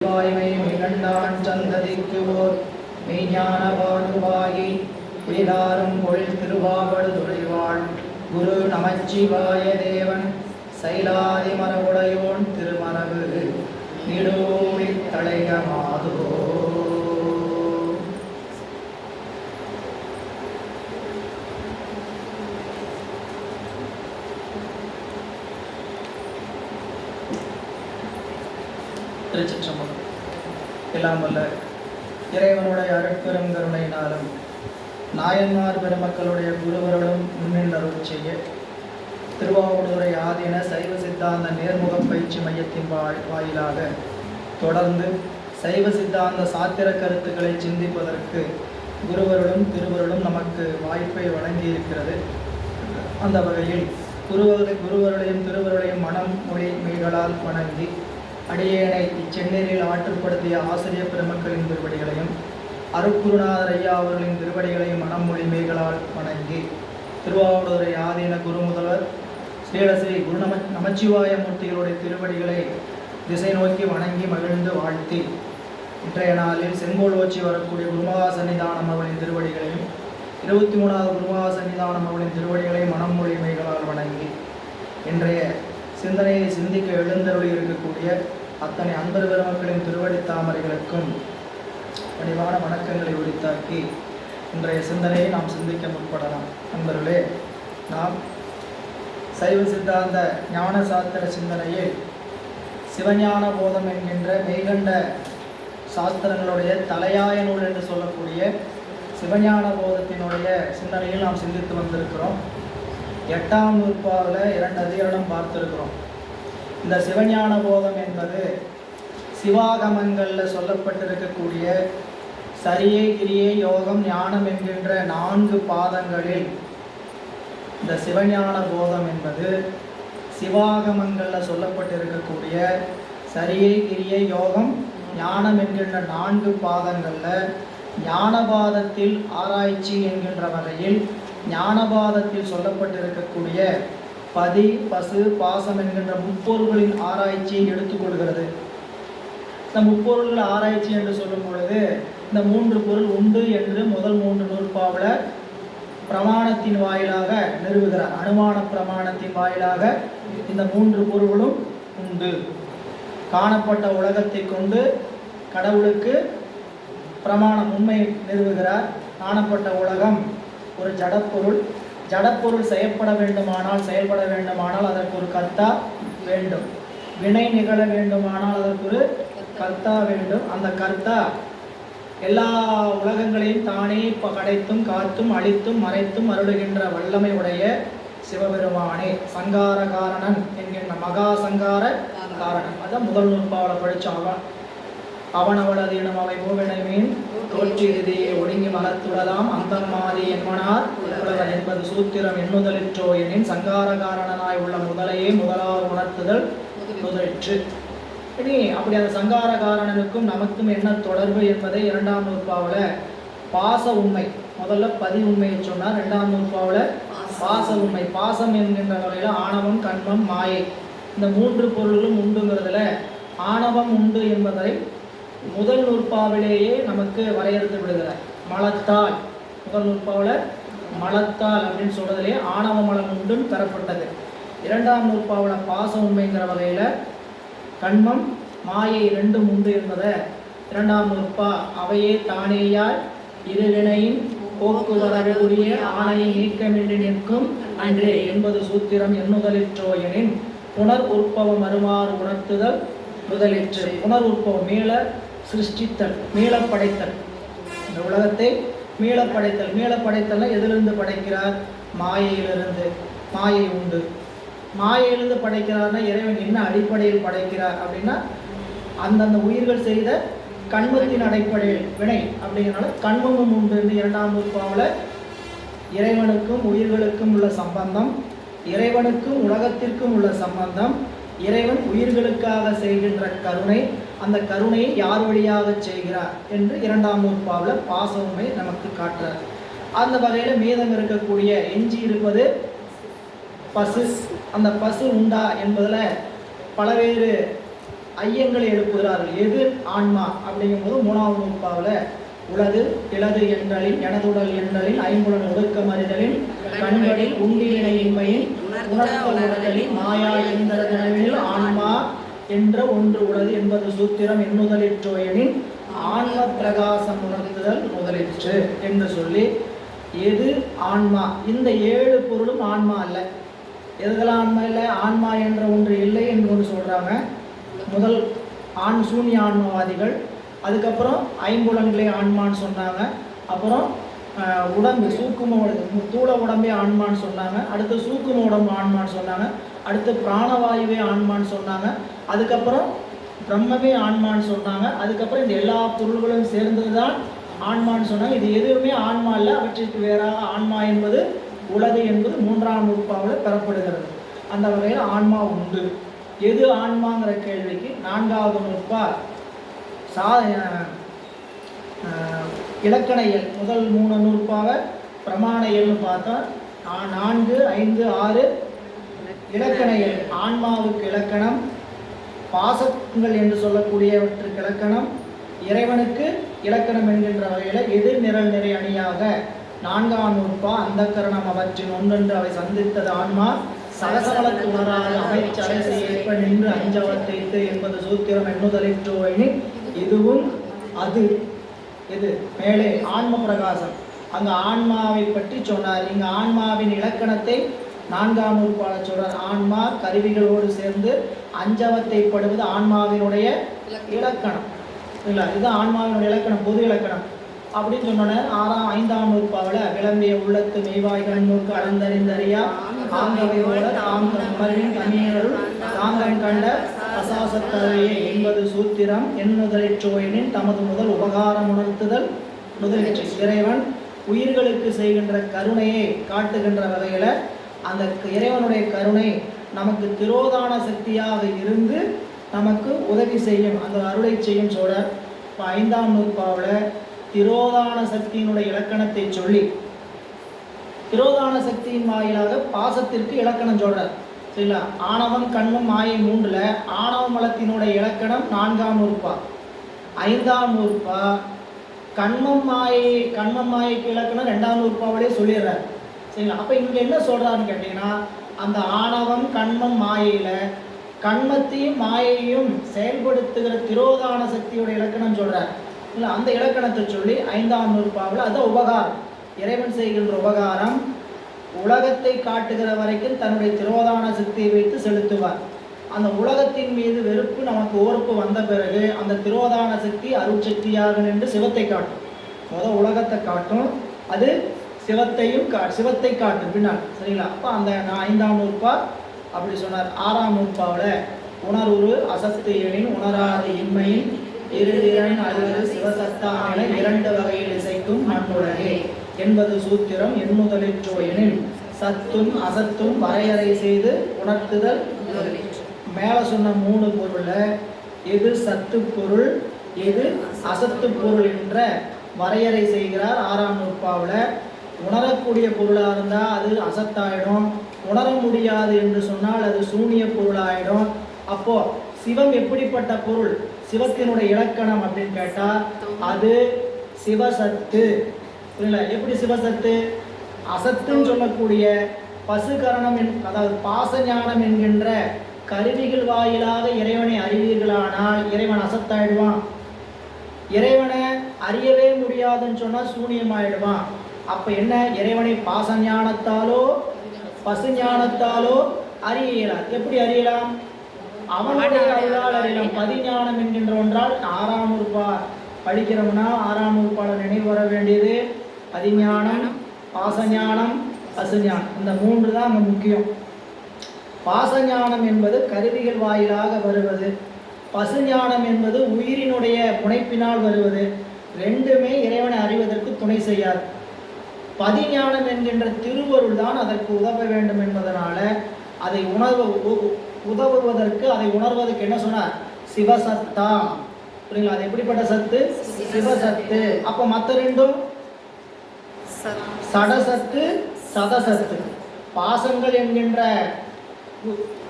வாய்மை மிகண்டான் சந்ததிக்கு ஓர் மெய்ஞான பாடுவாகி பிரிதாரும் பொழில் திருவாவடு துறைவாள் குரு நமச்சிவாய தேவன் சைலாதி மரபுடையோன் திருமரபு நீடோடி தழைய மாதோ. திருச்சிற்றம்பலம். எல்லாம் வல்ல இறைவனுடைய அருட்பெரும் கருணையினாலும் நாயன்மார் பெருமக்களுடைய குருவர்களும் முன்னின்றருள் செய்ய திருவாவடுதுறை ஆதீன சைவ சித்தாந்த நேர்முக பயிற்சி மையத்தின் வாயிலாக தொடர்ந்து சைவ சித்தாந்த சாத்திர கருத்துக்களை சிந்திப்பதற்கு குருவர்களும் திருவருளும் நமக்கு வாய்ப்பை வழங்கியிருக்கிறது. அந்த வகையில் குருவர்களையும் திருவருளையும் மனம் மொழி மெய்களால் வணங்கி அடியேனை இச்சென்னீரில் ஆற்றுப்படுத்திய ஆசிரியர் பெருமக்களின் திருவடிகளையும் அருட்குருநாதர் ஐயா அவர்களின் திருவடிகளையும் மனம் மொழி மெய்களால் வணங்கி திருவாவடுதுறை ஆதீன குரு முதல்வர் ஸ்ரீ குரு நமச்சிவாய மூர்த்திகளுடைய திருவடிகளை திசை நோக்கி வணங்கி மகிழ்ந்து வாழ்த்தி இன்றைய நாளில் செங்கோல் ஓச்சி வரக்கூடிய குருமகா சன்னிதானம் அவர்களின் திருவடிகளையும் 23வது குருமகா சன்னிதானம் அவர்களின் திருவடிகளையும் மனம் மொழி மெய்களால் வணங்கி இன்றைய சிந்தனையை சிந்திக்க எழுந்தருளி இருக்கக்கூடிய அத்தனை அன்பர் பெருமக்களின் திருவடி தாமரைகளுக்கும் பணிவான வணக்கங்களை உரித்தாக்கி இன்றைய சிந்தனையை நாம் சிந்திக்க முற்படலாம். நண்பர்களே, நாம் சைவ சித்தாந்த ஞான சாஸ்திர சிந்தனையில் சிவஞான போதம் என்கின்ற மெய்கண்ட சாஸ்திரங்களுடைய தலையாய நூல் என்று சொல்லக்கூடிய சிவஞான போதத்தினுடைய சிந்தனையில் நாம் சிந்தித்து வந்திருக்கிறோம். 8ஆம் நூற்பாவில் 2 அதிகரணம் பார்த்திருக்கிறோம். இந்த சிவஞான போதம் என்பது சிவாகமங்களில் சொல்லப்பட்டிருக்கக்கூடிய சரியை கிரியை யோகம் ஞானம் என்கின்ற 4 பாதங்களில் இந்த சிவஞான போதம் என்பது சிவாகமங்களில் சொல்லப்பட்டிருக்கக்கூடிய சரியை கிரியை யோகம் ஞானம் என்கின்ற 4 பாதங்களில் ஞானபாதத்தில் ஆராய்ச்சி என்கின்ற வகையில் ஞானபாதத்தில் சொல்லப்பட்டிருக்கக்கூடிய பதி பசு பாசம் என்கின்ற முப்பொருள்களின் ஆராய்ச்சியை எடுத்துக்கொள்கிறது. இந்த முப்பொருள் ஆராய்ச்சி என்று சொல்லும் பொழுது இந்த 3 பொருள் உண்டு என்று முதல் 3 நூற்பாவில் பிரமாணத்தின் வாயிலாக நிறுவுகிறார். அனுமான பிரமாணத்தின் வாயிலாக இந்த 3 பொருள்களும் உண்டு. காணப்பட்ட உலகத்தை கொண்டு கடவுளுக்கு பிரமாணம் உண்மை நிறுவுகிறார். காணப்பட்ட உலகம் ஒரு ஜடப்பொருள். ஜடப்பொருள் செயல்பட வேண்டுமானால் அதற்கு ஒரு கர்த்தா வேண்டும். வினை நிகழ வேண்டுமானால் அதற்கு ஒரு கர்த்தா வேண்டும். அந்த கர்த்தா எல்லா உலகங்களையும் தானே படைத்தும் காத்தும் அழித்தும் மறைத்தும் அருளுகின்ற வல்லமை உடைய சிவபெருமானே சங்கார காரணன் என்கின்ற மகா சங்கார காரணன். அதான் முதல் நூற்பாவில் படித்தான். அவன் அவளது இனம் அவை மூவினை மீன் தோற்றியதையே ஒடுங்கி மலர்த்துடலாம் அந்த மாதிரி என்மனார் உலகன் என்பது சூத்திரம் எண்ணுதலிற்றோ எனின் சங்கார காரணனாய் உள்ள முதலையே முதலாக உணர்த்துதல் முதலிற்று. இனி அப்படி அந்த சங்கார காரணனுக்கும் நமக்கும் என்ன தொடர்பு என்பதை 2ஆம் நூற்பாவில் பாச உண்மை, முதல்ல பதி உண்மையை சொன்னார். 2ஆம் நூற்பாவில் பாச உண்மை, பாசம் என்கின்ற வகையில் ஆணவம் கண்மம் மாயை இந்த 3 பொருள்களும் உண்டுங்கிறதுல ஆணவம் உண்டு என்பதை முதல் நூற்பாவிலேயே நமக்கு வரையறுத்து விடுகிறார். மலத்தால், முதல் நூற்பாவில் மலத்தால் அப்படின்னு சொல்றதுலேயே ஆணவ மலம் உண்டுன்னு பெறப்பட்டது. 2ஆம் நூற்பாவில் பாச உண்மைங்கிற வகையில் கண்மம் மாயை 2 உண்டு என்பதை 2ஆம் நூற்பா அவையே தானேயால் இருவினையின் போக்குவரவுரிய ஆணையை நீக்கமின்றி நிற்கும் அன்றே என்பது சூத்திரம் எண்ணுதலிற்றோ எனின் புனர் உற்பவம் வருமாறு உணர்த்துதல் முதலிற்று. புனர் உற்பவம் மீள சிருஷ்டித்தல், மீள படைத்தல். இந்த உலகத்தை மீள படைத்தல். மீள படைத்தல்னா எதிலிருந்து படைக்கிறார்? மாயையிலிருந்து. மாயை உண்டு. மாயையிலிருந்து படைக்கிறார்னா இறைவன் என்ன அடிப்படையில் படைக்கிறார் அப்படின்னா அந்தந்த உயிர்கள் செய்த கண்மத்தின் அடிப்படையில் வினை அப்படிங்கிறனால கண்மமும் உண்டு என்று 2ஆம் நூற்பாவில் இறைவனுக்கும் உயிர்களுக்கும் உள்ள சம்பந்தம், இறைவனுக்கும் உலகத்திற்கும் உள்ள சம்பந்தம், இறைவன் உயிர்களுக்காக செய்கின்ற கருணை, அந்த கருணையை யார் வழியாக செய்கிறார் என்று 2ஆம் நூற்பாவில் பாச உண்மை நமக்கு காட்டுறார். அந்த வகையில் மீதம் இருக்கக்கூடிய எஞ்சி இருப்பது பசு. அந்த பசு உண்டா என்பதில் பலவேறு ஐயங்களை எழுப்புகிறார்கள். எது ஆன்மா அப்படிங்கும்போது 3வது நூற்பாவில் உளது இளது என்றலின் எனதுடல் என்றலின் ஐம்புலன் ஒடுக்கம் அறிதலின் கண்களில் உண்டியினையின்மையின் உணர்த்த உணர்தலின் மாயா என்ற ஆன்மா என்ற ஒன்று உளது என்பது சூத்திரம் எண்ணுதலிற்றோயனின் ஆன்ம பிரகாசம் உணர்த்துதல் முதலிற்று என்று சொல்லி எது ஆன்மா, இந்த 7 பொருளும் ஆன்மா அல்ல. எதுகளாம் ஆன்மா இல்லை? ஆன்மா என்ற ஒன்று இல்லை என்று ஒன்று சொல்கிறாங்க. முதல் சூன்ய ஆன்மவாதிகள். அதுக்கப்புறம் ஐம்புலன்களே ஆன்மான்னு சொன்னாங்க. அப்புறம் உடம்பு சூக்கும தூள உடம்பே ஆன்மான்னு சொன்னாங்க. அடுத்து சூக்கும உடம்பு ஆன்மான்னு சொன்னாங்க. அடுத்து பிராணவாயுவே ஆன்மான்னு சொன்னாங்க. அதுக்கப்புறம் பிரம்மமே ஆன்மான்னு சொன்னாங்க. அதுக்கப்புறம் இந்த எல்லா பொருள்களும் சேர்ந்தது தான் ஆன்மான்னு சொன்னாங்க. இது எதுவுமே ஆன்மா இல்லை, அவற்றிற்கு வேறாக ஆன்மா என்பது உலகு என்பது 3ஆம் நூற்பாவில் பெறப்படுகிறது. அந்த வகையில் ஆன்மா உண்டு. எது ஆன்மாங்கிற கேள்விக்கு 4வது நூற்பா இலக்கண இயல். முதல் 3 நூற்பாவை பிரமாண இயல்னு பார்த்தா 4, 5, 6 இலக்கண இயல். ஆன்மாவுக்கு இலக்கணம், பாசங்கள் என்று சொல்லக்கூடியவற்றுக்கு இலக்கணம், இறைவனுக்கு இலக்கணம் என்கின்ற வகையில் எதிர் நிரல் நிறை அணியாக 4ஆம் நூற்பா அந்த கரணம் அவற்றின் ஒன்றென்று அவை சந்தித்தது ஆன்மா சகசமலத்து உணராது அமைச்சு அலைசை ஏற்ப நின்று அஞ்சவத்தைத்து என்பது சூத்திரம் எண்ணுதலிற்றோயினின் இதுவும் அது. இது மேலே ஆன்ம பிரகாசம். அங்கு ஆன்மாவை பற்றி சொன்னார். இங்கு ஆன்மாவின் இலக்கணத்தை 4ஆம் நூற்பால சொல்றார். ஆன்மா கருவிகளோடு சேர்ந்து அஞ்சவத்தைப்படுவது ஆன்மாவினுடைய இலக்கணம். இல்லை, இதுதான் ஆன்மாவினுடைய இலக்கணம், பொது இலக்கணம் அப்படின்னு சொன்னோன்னே 5ஆம் நூற்பாவில் விளம்பிய உள்ளத்து மெய்வாய் கண்ணூக்கு அளந்தறிந்தறியா ஆங்கவையோட தாங்க உணர்வின் கண்ணீரருள் தாங்கன் கண்ட அசாசத்தவையே என்பது சூத்திரம் எண்ணுதலிற்றோயனின் தமது முதல் உபகாரம் உணர்த்துதல் முதலிற்று. இறைவன் உயிர்களுக்கு செய்கின்ற கருணையை காட்டுகின்ற வகையில் அந்த இறைவனுடைய கருணை நமக்கு திரோதான சக்தியாக இருந்து நமக்கு உதவி செய்யும், அந்த அருளை செய்யும் சொல்றார். இப்போ 5ஆம் நூற்பாவில் திரோதான சக்தியினுடைய இலக்கணத்தை சொல்லி திரோதான சக்தியின் வாயிலாக பாசத்திற்கு இலக்கணம் சொல்றார். சரிங்களா? ஆணவம் கண்மம் மாயை 3ல் ஆணவ மலத்தினுடைய இலக்கணம் 4ஆம் நூற்பா. 5ஆம் நூற்பா கண்மம் மாயைக்கு இலக்கணம் 2ஆம் நூற்பாவிலே சொல்லிடுறார். சரிங்களா? அப்போ இங்கே என்ன சொல்றாருன்னு கேட்டீங்கன்னா, அந்த ஆணவம் கண்மம் மாயையில் கண்மத்தையும் மாயையும் செயல்படுத்துகிற திரோதான சக்தியோட இலக்கணம் சொல்றார். இல்லை, அந்த இலக்கணத்தை சொல்லி 5ஆம் நூற்பாவில் அது உபகாரம், இறைவன் செய்கின்ற உபகாரம் உலகத்தை காட்டுகிற வரைக்கும் தன்னுடைய திரோதான சக்தியை வைத்து செலுத்துவார். அந்த உலகத்தின் மீது வெறுப்பு நமக்கு ஓர்ப்பு வந்த பிறகு அந்த திரோதான சக்தி அருட்சக்தியாக நின்று சிவத்தை காட்டும். உலகத்தை காட்டும், அது சிவத்தை காட்டும் பின்னால். சரிங்களா? அப்போ அந்த 5ஆம் நூற்பா அப்படி சொன்னார். 6ஆம் நூற்பாவில் உணர்வுரு அசத்து எனின் உணராது இன்மையின் இருதிறன் அழுவது சிவசத்தான 2 வகையில் இசைக்கும் மண்ணுலகே என்பது சூத்திரம் எண்ணுதலிற்றோ எனில் சத்தும் அசத்தும் வரையறை செய்து உணர்த்துதல். மேலே சொன்ன 3 பொருளில் எது சத்து பொருள் எது அசத்து பொருள் என்ற வரையறை செய்கிறார் 6ஆம் நூற்பாவில். உணரக்கூடிய பொருளாக இருந்தால் அது அசத்தாயிடும், உணர முடியாது என்று சொன்னால் அது சூனிய பொருளாயிடும். அப்போ சிவம் எப்படிப்பட்ட பொருள், சிவத்தினுடைய இலக்கணம் அப்படின்னு கேட்டால் அது சிவசத்து. புரியல? எப்படி சிவசத்து? அசத்துன்னு சொல்லக்கூடிய பசுகரணம் அதாவது பாசஞானம் என்கின்ற கருவிகள் வாயிலாக இறைவனை அறிவீர்களானால் இறைவன் அசத்தாயிடுவான். இறைவனை அறியவே முடியாதுன்னு சொன்னால் சூனியமாயிடுவான். அப்போ என்ன? இறைவனை பாசஞானத்தாலோ பசுஞானத்தாலோ அறிய இயலாது. எப்படி அறியலாம்? அவனுடைய அருளால் அறியலாம். பதிஞானம் என்கின்ற ஒன்றால் 6ஆம் நூற்பா படிக்கிறோம்னா 6ஆம் நூற்பால நினைவு வர வேண்டியது பதிஞானம், பாசஞானம், பசுஞானம். இந்த 3 தான் அங்கே முக்கியம். பாசஞானம் என்பது கருவிகள் வாயிலாக வருவது, பசுஞானம் என்பது உயிரினுடைய முனைப்பினால் வருவது. 2மே இறைவனை அறிவதற்கு துணை செய்யாது. பதிஞானம் என்கின்ற திருவருள் தான் அதற்கு உதவ வேண்டும் என்பதனால அதை உதவுவதற்கு அதை உணர்வதற்கு என்ன சொன்னார்? சிவசத்தா. புரியுங்களா? அது எப்படிப்பட்ட சத்து? சிவசத்து. அப்போ மற்ற 2ம் சடசத்து சதசத்து. பாசங்கள் என்கின்ற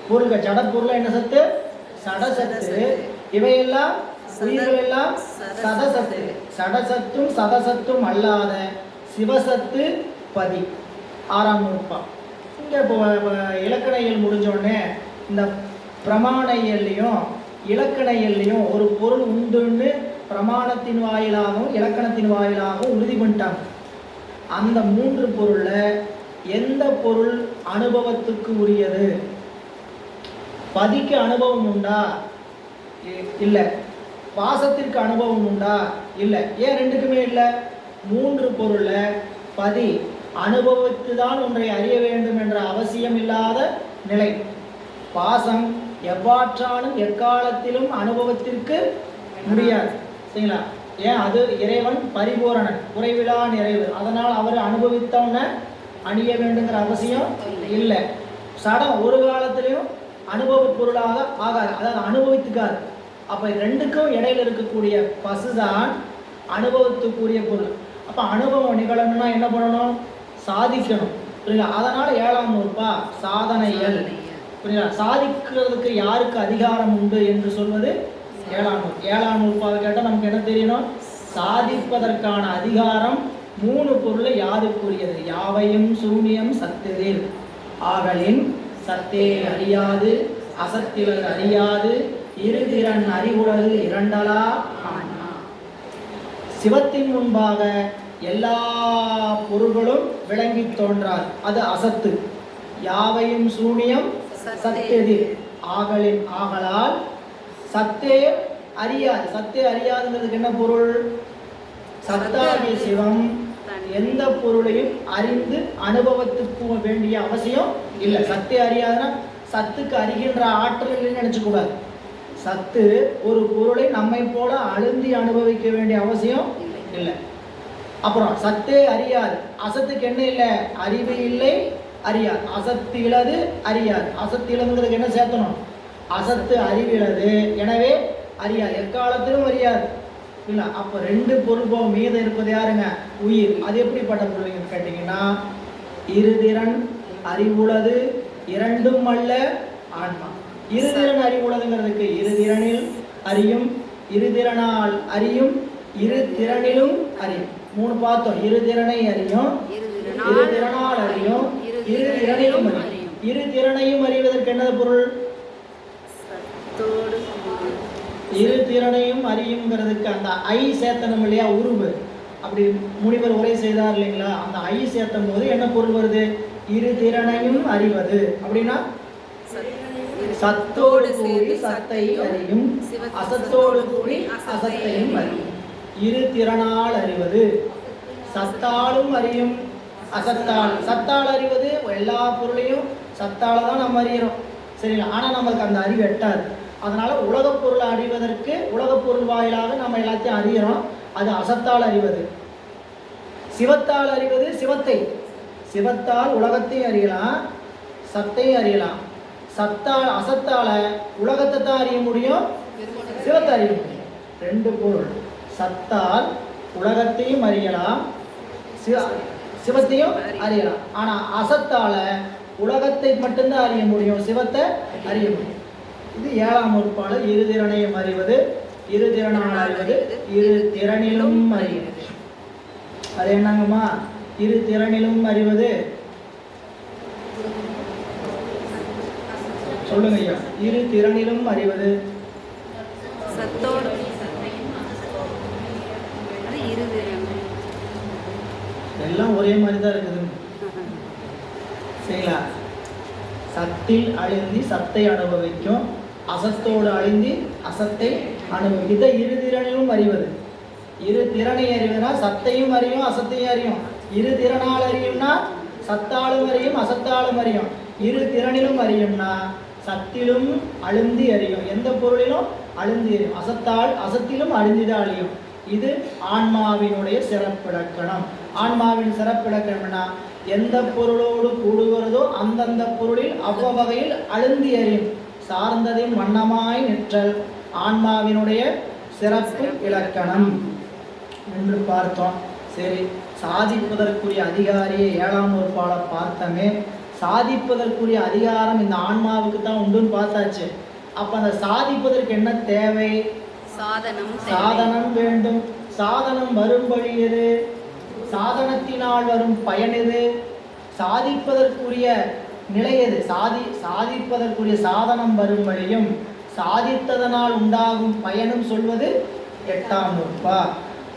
பொருள்கள் ஜட பொருள் என்ன சத்து? சடசத்து. இவையெல்லாம் உயிர்கள் எல்லாம் சதசத்து. சடசத்தும் சதசத்தும் அல்லாத சிவசத்து பதி. 6ஆம் நூற்பா. இங்கே இப்போ இலக்கண இயல் முடிஞ்சோடனே இந்த பிரமாண இயல்லையும் இலக்கண இயல்லையும் ஒரு பொருள் உண்டுன்னு பிரமாணத்தின் வாயிலாகவும் இலக்கணத்தின் வாயிலாகவும் உறுதி பண்ணிட்டாங்க. அந்த 3 பொருளில் எந்த பொருள் அனுபவத்துக்கு உரியது? பதிக்கு அனுபவம் உண்டா? இல்லை. பாசத்திற்கு அனுபவம் உண்டா? இல்லை. ஏன் ரெண்டுக்குமே இல்லை? 3 பொருளில் பதி அனுபவித்து தான் ஒன்றை அறிய வேண்டும் என்ற அவசியம் இல்லாத நிலை. பாசம் எவ்வாற்றாலும் எக்காலத்திலும் அனுபவத்திற்கு முடியாது. சரிங்களா? ஏன்? அது இறைவன் பரிபூரணன், குறைவிலா நிறைவு. அதனால் அவர் அனுபவித்தவன அணிய வேண்டுங்கிற அவசியம் இல்லை. சடம் ஒரு காலத்திலையும் அனுபவ பொருளாக ஆகாது, அதாவது அனுபவித்துக்காது. அப்போ ரெண்டுக்கும் இடையில இருக்கக்கூடிய பசுதான் அனுபவத்துக்குரிய பொருள். அப்போ அனுபவம் நிகழணும்னா என்ன பண்ணணும்? சாதிக்கணும். புரியுங்களா? அதனால் 7ஆம் நூற்பா சாதனையல். புரியுங்களா? சாதிக்கிறதுக்கு யாருக்கு அதிகாரம் உண்டு என்று சொல்வது 7ஆம் நூற்பா. 7ஆம் நூற்பாவை கேட்டால் நமக்கு என்ன தெரியணும்? சாதிப்பதற்கான அதிகாரம் 3 பொருள் யாருக்குரியது? யாவையும் சூனியம் சத்திரில் ஆகலின் சத்தே அறியாது அசத்திலர் அறியாது இருதிறன் அறிவுலகு இரண்டலா ஆன்மா. சிவத்தின் முன்பாக எல்லா பொருள்களும் விளங்கி தோன்றாது, அது அசத்து. யாவையும் சூனியம் சத்தெதிர் ஆகலின் ஆகலால் சத்தே அறியாது. சத்தே அறியாதுங்கிறதுக்கு என்ன பொருள்? சத்தாகிய சிவம் எந்த பொருளையும் அறிந்து அனுபவத்துக்கு வேண்டிய அவசியம் இல்லை. சத்தே அறியாதுன்னா சத்துக்கு அறிகின்ற ஆற்றல் இல்லைன்னு நினைச்சக்கூடாது. சத்து ஒரு பொருளை நம்மை போல அழுந்தி அனுபவிக்க வேண்டிய அவசியம் இல்லை. அப்புறம் சத்தே அறியாது. அசத்துக்கு என்ன இல்லை? அறிவு இல்லை, அறியாது. அசத்து இழது அறியாது. அசத்து இழந்துங்கிறதுக்கு என்ன சேர்த்தணும்? அசத்து அறிவிழது, எனவே அறியாது, எக்காலத்திலும் அறியாது. இல்லை. அப்போ 2 பொருள் போக மீதம் இருப்பது யாருங்க? உயிர். அது எப்படிப்பட்ட பொருள் கேட்டிங்கன்னா, இருதிறன் அறிவுள்ளது இரண்டும் அல்ல ஆன்மா. இருதிறன் அறிவுள்ளதுங்கிறதுக்கு இருதிறனில் அறியும், இருதிறனால் அறியும், இருதிறனிலும் அறியும். 3 பார்த்தோம். இருதிறனை அறியும், இருதிறனால் அறியும், இருதிறனிலும் அறியும். இருதிறனையும் அறிவதற்கு என்னது பொருள்? இரு திறனையும் அறியுங்கிறதுக்கு அந்த ஐ சேர்த்தனம் இல்லையா? உருவு. அப்படி முனிவர் உரை செய்தார் இல்லைங்களா? அந்த ஐ சேர்த்தும் போது என்ன பொருள் வருது? இரு திறனையும் அறிவது. அப்படின்னா சத்தோடு கூடி சத்தை அறியும், அசத்தோடு கூடி அசத்தையும் அறியும். இரு திறனால் அறிவது. சத்தாலும் அறியும், அசத்தால். சத்தால் அறிவது எல்லா பொருளையும் சத்தால் தான் நம்ம அறிகிறோம். சரிங்களா? ஆனால் நமக்கு அந்த அறிவு எட்டாது. அதனால் உலகப் பொருளை அறிவதற்கு உலகப் பொருள் வாயிலாக நம்ம எல்லாத்தையும் அறிகிறோம். அது அசத்தால் அறிவது. சிவத்தால் அறிவது சிவத்தை. சிவத்தால் உலகத்தையும் அறியலாம், சத்தையும் அறியலாம். சத்தால் அசத்தால் உலகத்தை தான் அறிய முடியும், சிவத்தை அறிய முடியும். 2 பொருள். சத்தால் உலகத்தையும் அறியலாம், சிவத்தையும் அறியலாம். ஆனால் அசத்தால் உலகத்தை மட்டும்தான் அறிய முடியும், சிவத்தை அறிய முடியும். இது 7ஆம் நூற்பாடு. இருதிறனையும் அறிவது, இருதிறனால் அறிவது, இரு திறனிலும் அறிவது. அது என்னங்கம்மா? இரு திறனிலும் அறிவது சொல்லுங்க ஐயா. இரு திறனிலும் அறிவது எல்லாம் ஒரே மாதிரி தான் இருக்குது. சரிங்களா? சத்தில் அழிந்தி சத்தை அனுபவிக்கும், அசத்தோடு அழிந்தி அசத்தை அனுபவிக்கும். இதை இரு திறனிலும் அறிவது. இரு திறனை அறிவதுனா சத்தையும் அறியும், அசத்தையும் அறியும். இரு திறனால் அறியும்னா சத்தாலும் அறியும், அசத்தாலும் அறியும். இரு திறனிலும் அறியும்னா சத்திலும் அழுந்தி அறியும். எந்த பொருளிலும் அழுந்தி அறியும். அசத்திலும் அழுந்திதான் அறியும். இது ஆன்மாவினுடைய சிறப்பிலக்கணம். ஆன்மாவின் சிறப்பிலக்கணம்னா எந்த பொருளோடு கூடுகிறதோ அந்தந்த பொருளில் அவ்வகையில் அழுந்தி அறியும். சார்ந்ததின் வண்ணமாய் நிற்றல் ஆன்மாவினுடைய சிறப்பு இலக்கணம் என்று பார்த்தோம். சரி, சாதிப்பதற்குரிய அதிகாரியை 7ஆம் நூற்பாலை பார்த்தமே. சாதிப்பதற்குரிய அதிகாரம் இந்த ஆன்மாவுக்கு தான் உண்டுன்னு பார்த்தாச்சு. அப்ப அந்த சாதிப்பதற்கு என்ன தேவை? சாதனம் வேண்டும். சாதனம் வரும் வழி எது? சாதனத்தினால் வரும் பயன் எது? சாதிப்பதற்குரிய நிலை எது? சாதிப்பதற்குரிய சாதனம் வரும் வழியும் சாதித்ததனால் உண்டாகும் பயனும் சொல்வது எட்டாம் நூற்பா.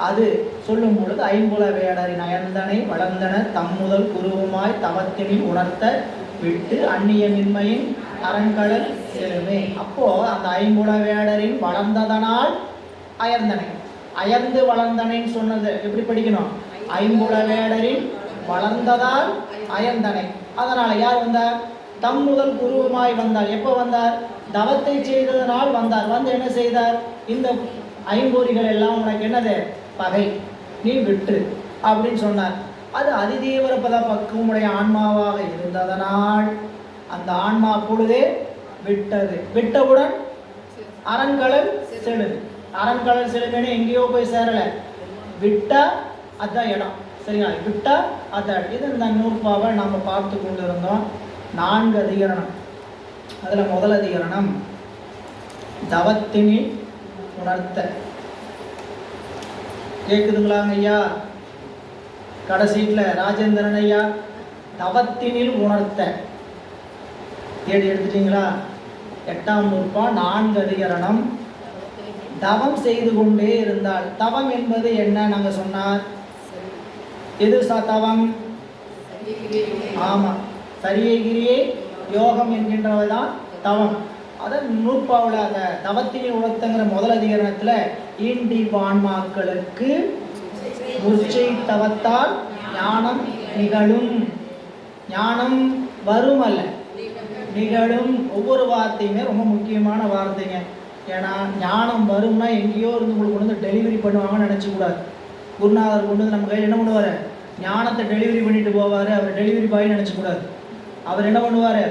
அது சொல்லும் பொழுது ஐம்புல வேடரின் அயர்ந்தனை வளர்ந்தன தம்முதல் குருவுமாய் தவத்தினில் உணர்த்த விட்டு அந்நியமின்மையின் அரண்கடல் செலுமே. அப்போ அந்த ஐம்புல வேடரின் வளர்ந்ததனால் அயர்ந்தனை, அயர்ந்து வளர்ந்தனைன்னு சொன்னது எப்படி படிக்கணும்? ஐம்புல வேடரின் வளர்ந்ததால் அயர்ந்தனை. அதனால யார் வந்தார்? தம் முதல் குருவுமாய் வந்தார். எப்போ வந்தார்? தவத்தை செய்ததனால் வந்தார். வந்து என்ன செய்தார்? இந்த ஐம்பொறிகள் எல்லாம் உனக்கு என்னது? பகை, நீ விட்டு அப்படின்னு சொன்னார். அது அதிதீவிர பத பக்குவமுடைய ஆன்மாவாக இருந்ததனால் அந்த ஆன்மா பொழுதே விட்டது. விட்டவுடன் அரண்கடல் செலுது. அரண்கடல் செலுமே எங்கேயோ போய் சேரல, விட்டா அதான் இடம். சரிங்களா? விட்டா அதான். இது இந்த நூற்பாவை நம்ம பார்த்து கொண்டு இருந்தோம். 4 அதிகரணம். அதில் முதல் அதிகரணம் தவத்தினில் உணர்த்த. கேட்குதுங்களாங்க ஐயா? கடைசீட்டில் ராஜேந்திரன் ஐயா தவத்தினில் உணர்த்த தேடி எடுத்துட்டீங்களா? 8ஆம் நூற்பா 4 அதிகரணம். தவம் செய்து கொண்டே இருந்தால். தவம் என்பது என்ன நாங்கள் சொன்னார்? எது தவம்? ஆமாம், சரியை கிரியை யோகம் என்கின்றவதான் தவம். அதன் நூற்பாவில் அந்த தவத்தினை உணர்த்தங்கிற முதல் அதிகரணத்தில் ஈண்டி வான்மாக்களுக்கு முர்ச்சை தவத்தால் ஞானம் நிகழும். ஞானம் வரும் அல்ல, நிகழும். ஒவ்வொரு வார்த்தையுமே ரொம்ப முக்கியமான வார்த்தைங்க. ஏன்னா ஞானம் வரும்னா எங்கேயோ இருந்து உங்களுக்கு கொண்டு வந்து டெலிவரி பண்ணுவாங்கன்னு நினச்சிக்கூடாது. குருநாதர் கொண்டு வந்து நம்ம கையில் என்ன பண்ணுவார்? ஞானத்தை டெலிவரி பண்ணிட்டு போவார். அவர் டெலிவரி பாய்னு நினச்சிக்கூடாது. அவர் என்ன பண்ணுவார்?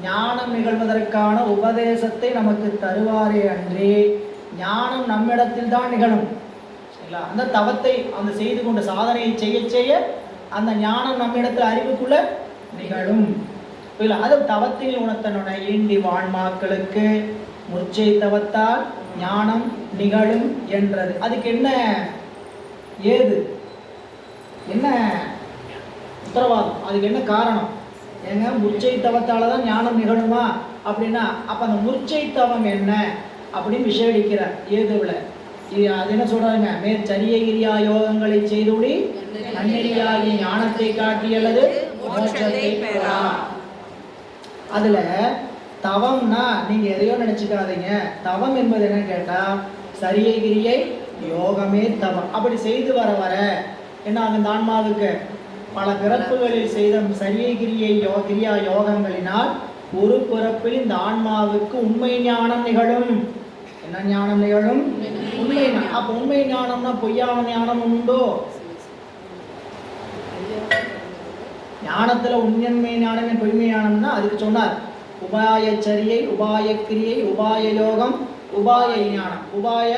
ஞானம் நிகழ்வதற்கான உபதேசத்தை நமக்கு தருவாரே அன்றே ஞானம் நம்மிடத்தில் தான் நிகழும். சரிங்களா? அந்த தவத்தை அந்த செய்து கொண்ட சாதனையை செய்ய செய்ய அந்த ஞானம் நம்மிடத்தில் அறிவுக்குள்ள நிகழும். இல்லை, அது தவத்தில் உணர்த்தனுடைய ஈண்டி வான்மாக்களுக்கு முர்ச்சை தவத்தால் ஞானம் நிகழும் என்றது. அதுக்கு என்ன ஏது, என்ன உத்தரவாதம், அதுக்கு என்ன காரணம்? ஏங்க முர்ச்சை தவத்தால் தான் ஞானம் நிகழுமா அப்படின்னா, அப்போ அந்த முர்ச்சை தவம் என்ன அப்படின்னு விசேடிக்கிறார் ஏதுவில். அது என்ன சொல்கிறாங்க? மேற்சரிய கிரியா யோகங்களை செய்துடி நன்னெறியாகி ஞானத்தை காட்டி அல்லது மோட்சத்தை பெறா. அதில் தவம்னா நீங்கள் எதையோ நினச்சிக்காதீங்க. தவம் என்பது என்னன்னு கேட்டால் சரியை கிரியை யோகமே தவம். அப்படி செய்து வர வர என்ன ஆகும்? ஆன்மாவுக்கு பல பிறப்புகளில் செய்த சரியை கிரியை கிரியா யோகங்களினால் ஒரு பிறப்பில் இந்த ஆன்மாவுக்கு உண்மை ஞானம் நிகழும். என்ன ஞானம் நிகழும்? உண்மை. அப்போ உண்மை ஞானம்னா பொய்யான ஞானம் உண்டோ? ஞானத்தில் உண்மை ஞானம் பொய்மை ஞானம்னா அதுக்கு சொன்னார் உபாய சரியை, உபாய கிரியை, உபாய யோகம், உபாய ஞானம். உபாய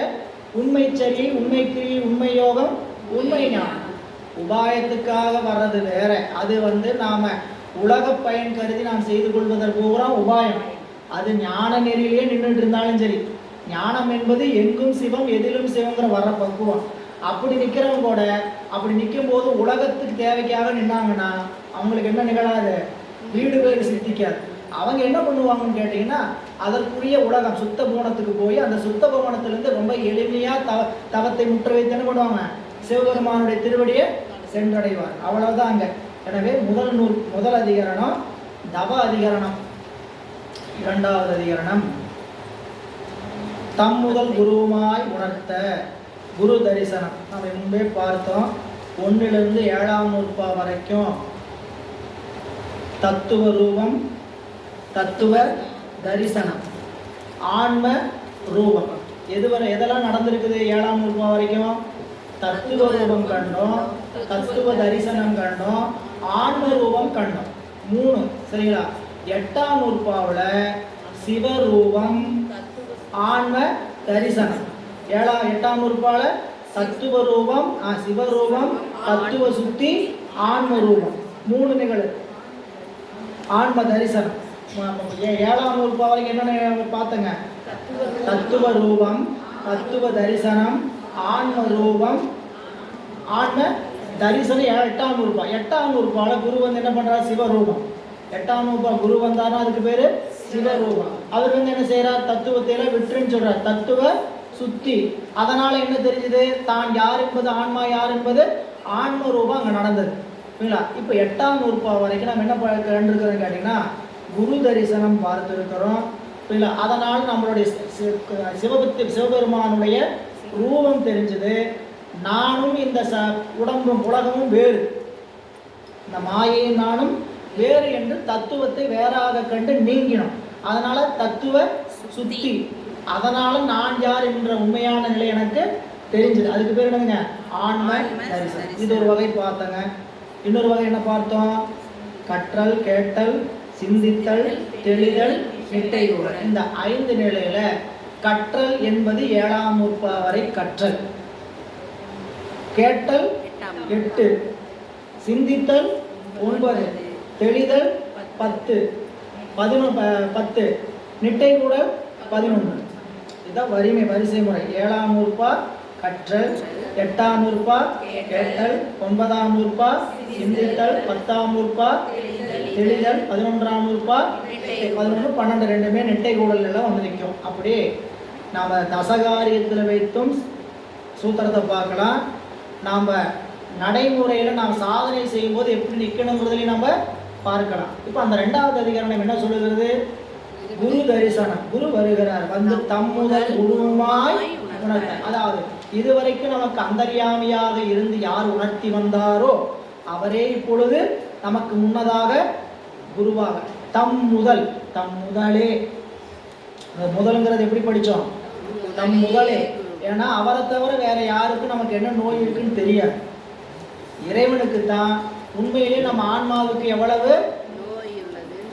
உண்மை சரியை, உண்மை கிரியை, உண்மை யோகம், உண்மை ஞானம். உபாயத்துக்காக வர்றது வேற. அது நாம் உலக பயன் கருதி நாம் செய்து கொள்வதற்கு பூரா உபாயம். அது ஞான நெறியிலேயே நின்றுட்டு இருந்தாலும் சரி. ஞானம் என்பது எங்கும் சிவம் எதிலும் சிவங்கிற வர்ற பக்குவம். அப்படி நிற்கிறவங்க கூட அப்படி நிற்கும் போது உலகத்துக்கு தேவைக்காக நின்னாங்கன்னா அவங்களுக்கு என்ன நிகழாது? வீடு பேர் சித்திக்காது. அவங்க என்ன பண்ணுவாங்கன்னு கேட்டிங்கன்னா, அதற்குரிய உலகம் சுத்த போனத்துக்கு போய் அந்த சுத்த போனத்துலேருந்து ரொம்ப எளிமையாக தவத்தை முற்ற வைத்து என்ன பண்ணுவாங்க? சிவபெருமானுடைய திருவடியை சென்றடைவார். அவ்வளவுதான் அங்கே. எனவே முதல் அதிகரணம் தவ அதிகரணம். 2வது அதிகரணம் தம் முதல் குருவுமாய் உணர்த்த. குரு தரிசனம் நம்ம முன்பே பார்த்தோம். 1லிருந்து 7ஆம் நூற்பா வரைக்கும் தத்துவ ரூபம், தத்துவ தரிசனம், ஆன்ம ரூபம். எதெல்லாம் நடந்திருக்குது 7ஆம் நூற்பா வரைக்கும்? தத்துவ ரூபம் கண்டோம், தத்துவ தரிசனம் கண்டோம், ஆன்ம ரூபம் கண்டோம். 3. சரிங்களா? 8ஆம் நூற்பாவில் சிவரூபம், ஆன்ம தரிசனம். 8ஆம் நூற்பாவில் தத்துவ ரூபம், சிவரூபம், தத்துவ சுத்தி, ஆன்ம ரூபம். 3 நிகழ்வு. ஆன்ம தரிசனம் ஏழாம் உறுப்பு வரைக்கும் என்னென்ன பார்த்தங்க? தத்துவ ரூபம், தத்துவ தரிசனம், ஆன்ம ரூபம், ஆன்ம தரிசனம். எட்டாம் உறுப்பா. எட்டாம் உறுப்பால குரு வந்து என்ன பண்றார்? சிவரூபம். எட்டாம் உறுப்பா குரு வந்தாருன்னா அதுக்கு பேரு சிவரூபம். அவர் வந்து என்ன செய்யறார்? தத்துவத்தையில விட்டுருன்னு சொல்றார். தத்துவ சுத்தி. அதனால என்ன தெரிஞ்சது? தான் யார் என்பது, ஆன்மா யார் என்பது ஆன்ம ரூபம் அங்க நடந்தது. இல்லைங்களா? இப்போ எட்டாம் உறுப்பா வரைக்கும் நம்ம என்ன கண்டிருக்கிறோம் கேட்டீங்கன்னா குரு தரிசனம் பார்த்துருக்கிறோம். இல்லை, அதனால் நம்மளுடைய சிவபெருமானுடைய ரூபம் தெரிஞ்சது. நானும் இந்த உடம்பும் உலகமும் வேறு, இந்த மாயையும் நானும் வேறு என்று தத்துவத்தை வேறாக கண்டு நீங்கினோம். அதனால தத்துவ சுத்தி. அதனால நான் யார் என்ற உண்மையான நிலை எனக்கு தெரிஞ்சது. அதுக்கு பேர் என்னங்க? ஆன்ம தரிசனம். இது ஒரு வகை பார்த்தங்க. இன்னொரு வகை என்ன பார்த்தோம்? கற்றல், கேட்டல், சிந்தித்தல், தெளிதல், நிட்டையுடன். இந்த 5 நிலையில கற்றல் என்பது ஏழாம் உறுப்பு வரை கற்றல், கேட்டல் 8, சிந்தித்தல் 9, தெளிதல் 10, 10, நிட்டையுடன் 11. இதுதான் வரிசை முறை. ஏழாம் உறுப்பா கற்றல், எட்டாம் உறுப்பா கேட்டல், 9ஆம் உறுப்பா சிந்தித்தல், 10ஆம் உறுப்பா தெளிதல், 11ஆம் உறுப்பா 11, 12 ரெண்டுமே நெட்டை கூடல் எல்லாம் வந்து நிற்கும். அப்படியே நாம் தசகாரியத்தில் வைத்தும் சூத்திரத்தை பார்க்கலாம். நாம் நடைமுறையில் நாம் சாதனை செய்யும்போது எப்படி நிற்கணுங்கிறதுலையும் நம்ம பார்க்கலாம். இப்போ அந்த 2வது அதிகாரம் என்ன சொல்லுகிறது? குரு தரிசனம். குரு வருகிறார், வந்து தம்முதல் குருவுமாய் உணர்த்த. அதாவது இதுவரைக்கும் நமக்கு அந்தர்யாமியாக இருந்து யார் உணர்த்தி வந்தாரோ அவரே இப்பொழுது நமக்கு முன்னதாக குருவாக. தம் முதலே. முதல்ங்கிறது எப்படி படித்தோம்? தம் முதலே. ஏன்னா அவரை தவிர வேற யாருக்கும் நமக்கு என்ன நோய் இருக்குன்னு தெரியாது. இறைவனுக்கு தான் உண்மையிலேயே நம்ம ஆன்மாவுக்கு எவ்வளவு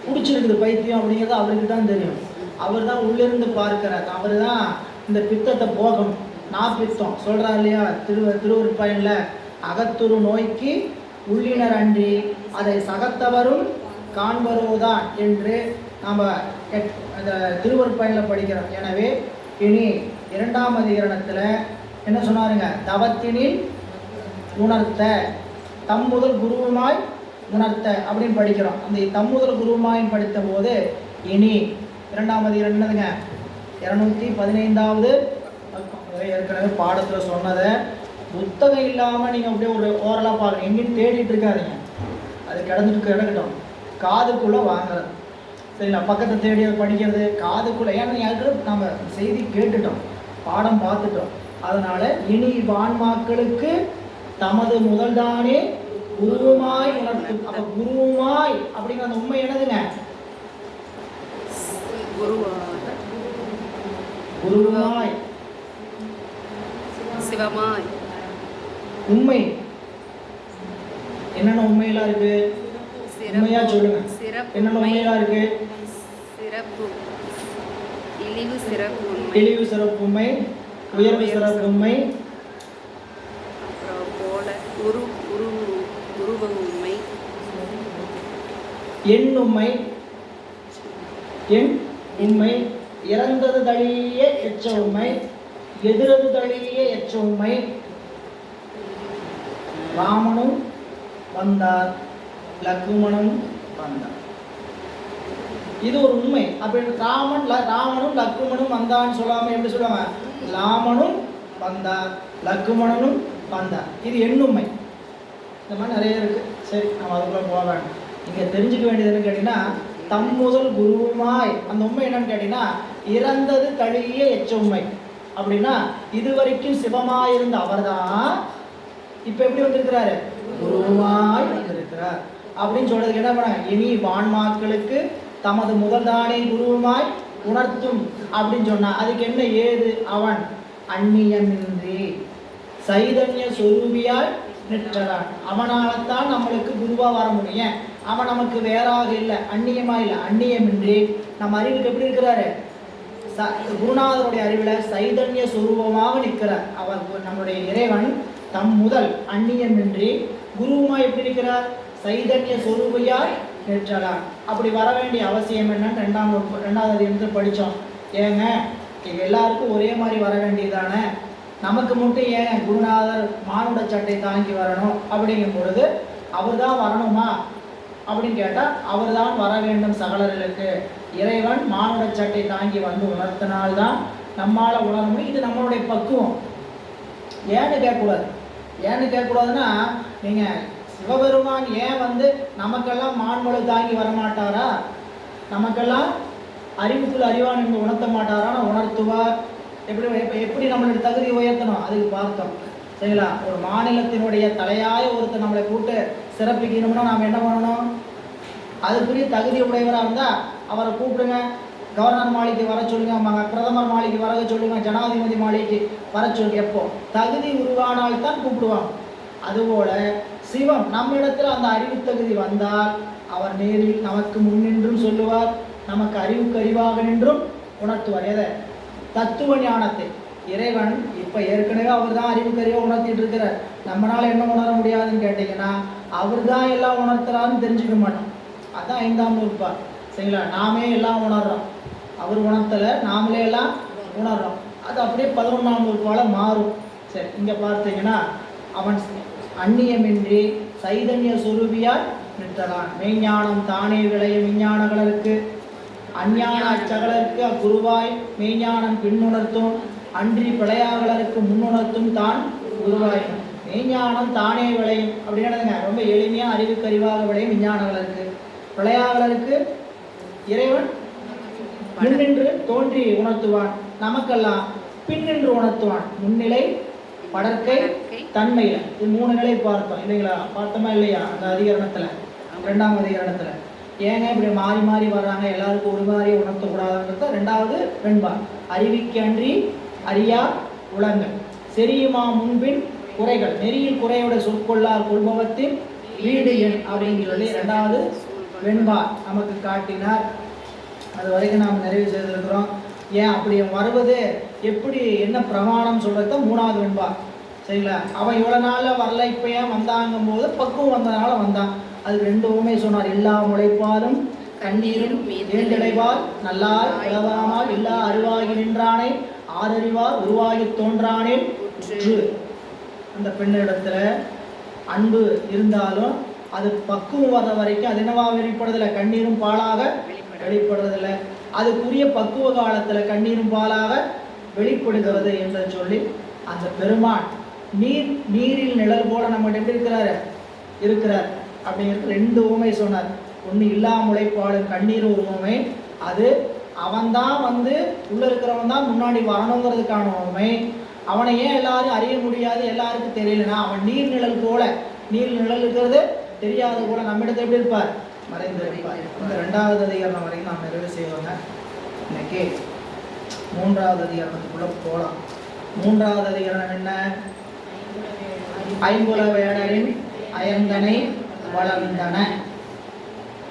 பிடிச்சிருக்குது பைத்தியம் அப்படிங்கிறது அவருக்கு தான் தெரியும். அவர் தான் உள்ளிருந்து பார்க்கிறார். அவர் தான் இந்த பித்தத்தை போகணும். நான் பித்தம் சொல்கிறார் இல்லையா திருவருட்பயனில், அகத்துரு நோய்க்கு உள்ளினர் அன்றி அதை சகத்தவரும் காண்பரோதான் என்று நாம் அந்த திருவருட்பயனில் படிக்கிறோம். எனவே இனி 2ஆம் அதிகரணத்தில் என்ன சொன்னாருங்க? தவத்தினில் உணர்த்த, தம்முதல் குருவுமாய் உணர்த்த அப்படின்னு படிக்கிறோம். அந்த தம்முதல் குருவுமாய் படித்த போது இனி 2ஆம் அதிகரணம் என்னதுங்க? 215வது. ஏற்கனவே பாடத்தில் சொன்னதை புத்தகம் இல்லாமல் நீங்கள் அப்படியே ஒரு ஓரலாக பார்க்கணும். எங்கேயும் தேடிட்டு இருக்காதீங்க. அது கிடக்கட்டும். காதுக்குள்ளே வாங்குறது சரிங்களா? பக்கத்தை தேடி படிக்கிறது காதுக்குள்ளே. ஏன்னா யாருக்கு நம்ம செய்தி கேட்டுட்டோம், பாடம் பார்த்துட்டோம். அதனால் இனி ஆன்மாக்களுக்கு தமது முதல்தானே குருவுமாய் உணர்த்தும். அப்போ குருவுமாய் அப்படிங்கிற அந்த உண்மை என்னதுங்க? குருவாய், சிவமாய். உண்மை என்னென்ன உண்மையெல்லாம் இருக்கு? உண்மையா சொல்லுங்க. என்னென்ன உண்மையெல்லாம் இருக்கு? சிறப்பு, இழிவு சிறப்பு உண்மை, இழிவு சிறப்பு உண்மை, உயர்வு சிறப்பு உண்மை, அப்புறம் போல உருவ உண்மை, எண் உண்மை, எண் உண்மை, இறந்தது தழிய எச்ச உண்மை, எதிரது தழிய எச்ச உண்மை, ராமனும் வந்தார், லக்குமணனும் வந்தார். இது ஒரு உண்மை. அப்படி ராமனும் லக்குமணனும் வந்தான்னு சொல்லாம எப்படி சொல்லுவாங்க? ராமனும் வந்தார், லக்குமணனும் வந்தார். இது எண்ணுண்மை. இந்த மாதிரி நிறைய இருக்கு. சரி, நம்ம அதுக்குள்ள போக வேண்டாம். நீங்க தெரிஞ்சுக்க வேண்டியதுன்னு கேட்டீங்கன்னா தம்முதல் குருவுமாய் அந்த உண்மை என்னன்னு கேட்டீங்கன்னா இறந்தது தழிய எச்ச உண்மை. அப்படின்னா இதுவரைக்கும் சிவமாயிருந்த அவர் தான் இப்ப எப்படி வந்திருக்கிறாரு? குருவுமாய் வந்திருக்கிறார் அப்படின்னு சொல்றதுக்கு என்ன பண்ணாங்க? இனி வான்மாக்களுக்கு தமது முதல்தானே குருவுமாய் உணர்த்தும் அப்படின்னு சொன்னா அதுக்கு என்ன ஏது? அவன் அந்நியமின்றி சைதன்ய சொரூபியாய் நிற்கிறான். அவனால்தான் நம்மளுக்கு குருவா வர முடியும். அவன் நமக்கு வேறாக இல்லை, அந்நியமா இல்லை. அந்நியமின்றி நம்ம அறிவுக்கு எப்படி இருக்கிறாரு? குருநாதருடைய அறிவில் சைதன்ய சொரூபமாக நிற்கிறார். அவர் நம்முடைய இறைவன் தம் முதல் அந்நியமின்றி குருவுமாய் எப்படி இருக்கிறார்? சைதன்ய சொரூபியாய் நிற்றலான். அப்படி வர வேண்டிய அவசியம் என்னன்னு ரெண்டாவது அதிகாரத்தில் படித்தோம். ஏங்க எல்லாருக்கும் ஒரே மாதிரி வர வேண்டியதானே, நமக்கு மட்டும் ஏன் குருநாதர் மானுட சட்டை தாங்கி வரணும் அப்படிங்கும் பொழுது அவர் தான் வரணுமா அப்படின்னு கேட்டால் அவர் தான் வர வேண்டும் சகலர்களுக்கு. இறைவன் மானுட சட்டை தாங்கி வந்து உணர்த்தினால்தான் நம்மால் உணர முடியும். இது நம்மளுடைய பக்குவம். ஏன்னு கேட்கக்கூடாதுன்னா, நீங்கள் சிவபெருமான் ஏன் வந்து நமக்கெல்லாம் மான்மொழி தாங்கி வரமாட்டாரா, நமக்கெல்லாம் அறிவுக்குள் அறிவான் என்று உணர்த்த மாட்டாரான்னு உணர்த்துவார். எப்படி நம்மளுடைய தகுதி உயர்த்தணும் அதுக்கு பார்த்தோம். சரிங்களா? ஒரு மாநிலத்தினுடைய தலையாய ஒருத்தர் நம்மளை கூட்டு சிறப்பிக்கணும்னா நாம் என்ன பண்ணணும்? அதுக்குரிய தகுதி உடையவராக இருந்தால் அவரை கூப்பிடுங்க, கவர்னர் மாளிகைக்கு வர சொல்லுங்க, பிரதமர் மாளிகைக்கு வர சொல்லுங்க, ஜனாதிபதி மாளிகைக்கு வர சொல்லுங்க. எப்போ தகுதி உருவானால் தான் கூப்பிடுவாங்க. அதுபோல சிவம் நம்மிடத்தில் அந்த அறிவு தகுதி வந்தால் அவர் நேரில் நமக்கு முன்னின்றும் சொல்லுவார், நமக்கு அறிவுக்கு அறிவாக நின்றும் உணர்த்துவார். எதை? தத்துவ ஞானத்தை. இறைவன் இப்போ ஏற்கனவே அவர் தான் அறிவுக்கு அறிவாக உணர்த்திட்டு இருக்கிறார். நம்மளால் என்ன உணர முடியாதுன்னு கேட்டிங்கன்னா, அவர் தான் எல்லாம் உணர்த்துறாருன்னு தெரிஞ்சுக்க மாட்டோம். அதுதான் 5ஆம் நூற்பார். சரிங்களா? நாமே எல்லாம் உணர்றோம், அவர் உணர்த்தலை, நாமளே எல்லாம் உணர்றோம். அது அப்படியே 11ஆம் நூற்பால மாறும். சரி, இங்கே பார்த்தீங்கன்னா அவன் அந்நியமின்றி சைதன்ய சுரூபியாய் நிற்றலான். மெய்ஞானம் தானே விளையும் விஞ்ஞானங்களுக்கு அஞ்ஞான அச்சகலருக்கு அக்குருவாய் மெய்ஞானம் பின்னுணர்த்தும் அன்றி பிழையாகலருக்கு முன்னுணர்த்தும் தான் குருவாய். மெய்ஞானம் தானே விளையும் அப்படின்னா ரொம்ப எளிமையாக அறிவுக்கு அறிவாக விளையும் விஞ்ஞானங்களுக்கு. பிழையாகலருக்கு இறைவன் முன்னின்று தோன்றி உணர்த்துவான், நமக்கெல்லாம் பின்னின்று உணர்த்துவான். முன்னிலை படற்கை தன்மையில். இது 3 நிலை பார்த்தோம் இல்லைங்களா? பார்த்தோமா இல்லையா? அந்த அதிகரணத்தில் 2ஆம் அதிகரணத்தில் ஏங்க இப்படி மாறி மாறி வர்றாங்க, எல்லாருக்கும் ஒரு மாதிரி உணர்த்தக்கூடாதுன்றது 2வது வெண்பா. அறிவிக்கு அன்றி அறியா உலங்கள் செரியுமா முன்பின் குறைகள் நெறியில் குறையோட சொற்கொள்ளார் கொள்பவத்தின் வீடு எண் அப்படின்னு சொல்லி 2வது வெண்பா நமக்கு காட்டினார். அது வரைக்கும் நாம் நிறைவு செய்திருக்கிறோம். ஏன் அப்படி வருவது எப்படி, என்ன பிரமாணம் சொல்கிறது 3வது வெண்பா. சரிங்களா? அவன் இவ்வளோ நாளில் வரல, இப்போ ஏன் வந்தாங்கும் போது பக்குவம் வந்ததுனால வந்தான். அது 2 உண்மை சொன்னார். எல்லா முளைப்பாலும் கண்ணீரும் ஏழ்நிலைவார் நல்லால் உலவாமல் எல்லா அறிவாகி நின்றானே ஆறறிவார் உருவாகி தோன்றானே உற்று. அந்த பெண்ணிடத்துல அன்பு இருந்தாலும் அது பக்குவம் வர்ற வரைக்கும் அது என்னவா வெளிப்படுறதில்லை, கண்ணீரும் பாலாக வெளிப்படுறதில்லை. அதுக்குரிய பக்குவ காலத்தில் கண்ணீரும் பாலாக வெளிப்படுகிறது என்று சொல்லி அந்த பெருமான் நீரில் நிழல் போல நம்மகிட்ட எப்படி இருக்கிறார் அப்படிங்கிறது 2 உவமை சொன்னார். ஒன்று இல்லா முளைப்பாலும் கண்ணீர் ஒரு உவமை. அது அவன்தான் வந்து உள்ளே இருக்கிறவன் தான் முன்னாடி வரணுங்கிறதுக்கான உவமை. அவனை ஏன் எல்லாரும் அறிய முடியாது, எல்லாருக்கும் தெரியலனா அவன் நீர் நிழல் போல, நீர் நிழல் இருக்கிறது தெரியாத போல நம்மிடத்தை எப்படி இருப்பார், மறைந்து இருப்பார். இந்த 2வது அதிகாரம் வரைக்கும் நாம் நிறைவு செய்வாங்க. இன்னைக்கு 3வது அதிகாரத்துக்குள்ள போகலாம். 3வது அதிகாரம் என்ன? ஐம்புல வேடரின் அயர்ந்தனை வளர்ந்தன.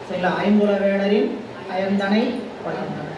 சரிங்களா? ஐம்புல வேடரின் அயர்ந்தனை வளர்ந்தன.